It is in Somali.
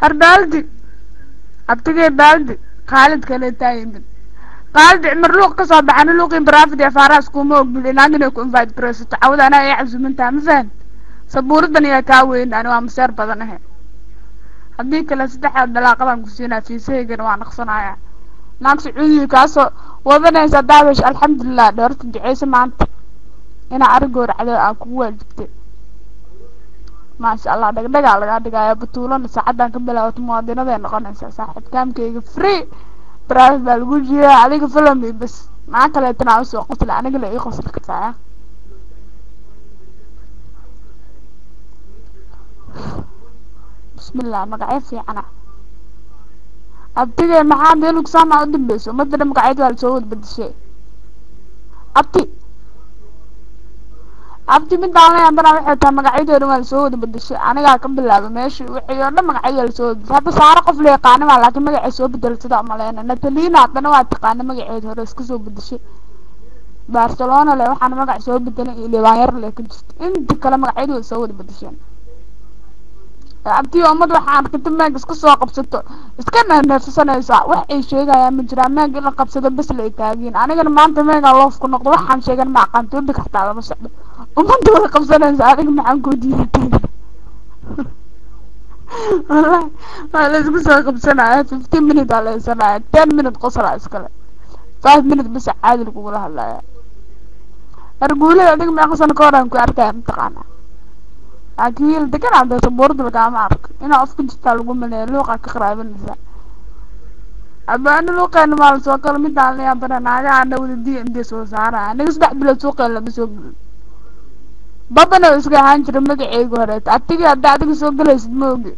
أربالدي أبتجي بالدي خالد كان تايم قال عمر لوق كصاب عن لوق برافد يا فراس كومو بليناغنا يكون فايد بريس تعود أنا يعزم أنت مفان صبور الدنيا كاوين أنا مسير بدنها هذيك لا سدح دلاقة كوسينا في سيجن وأنا خصنا يا ناقص عيني كاسو وضنا يزدادش الحمد لله دورت دعيس ما أنت أنا أرجور على أقوى جبت ما شاء الله دق على دق يا بطولة ساعدنا قبل أو تماضينا ذي نقولنا صاحب كام كي فري برايس بالوجيه عليك فيلمي بس ما كلا تناوس وقت لا أنا قل إيه قصة كفاية بسم الله مقعد في أنا أبتدي محام يلوك سامع قدام بس وما تدري مقعد ولا سوود بدي شيء abti mid aan haddana waxay tahay magacyadooda waa soo wada bedeshay aniga ka bilaabo meeshii wixii oo dhan magacyada la soo bedeshay hadda saaro qof la yaqaan ma laakiin magaca soo bedelsada ama leena Natalina haddana waa taqaan magaceeda hore iska soo bedeshay Barcelona le waxaan magac soo bedelay Liban yar le ka jirto inta kale magacyadooda soo wada bedeshay abti umad waxaan ka timaag isku soo qabsato iska neefsanaysa wax ay sheegayaan ma jiraan meeg in la qabsado bas la taagin anigana maanta meega loof ku noqdo waxaan sheegan ma aqaan tobi kartaa lama socdo umad wada qabsanaysa aniga maxaan ku diiday والله ما لازم اسوي قبسنا 15 minutes على سنة 10 minutes قصر اسكلا 5 minutes بس عادي لكم هلا ارجولي اديك ما قصنا كوران كو اركا متقانا اكيل دكان عند سبورد لقا ما ارك انا افكن جتا لو من لوقا كقرابنسا aba ana looqaan maal soo kala mid aan la yaabana ana wadii inta soo saara aniga saddex bilood soo kala la soo babana iska ahaan jiray magaceeyga hore atiga hadda adiga soo galaysid moogi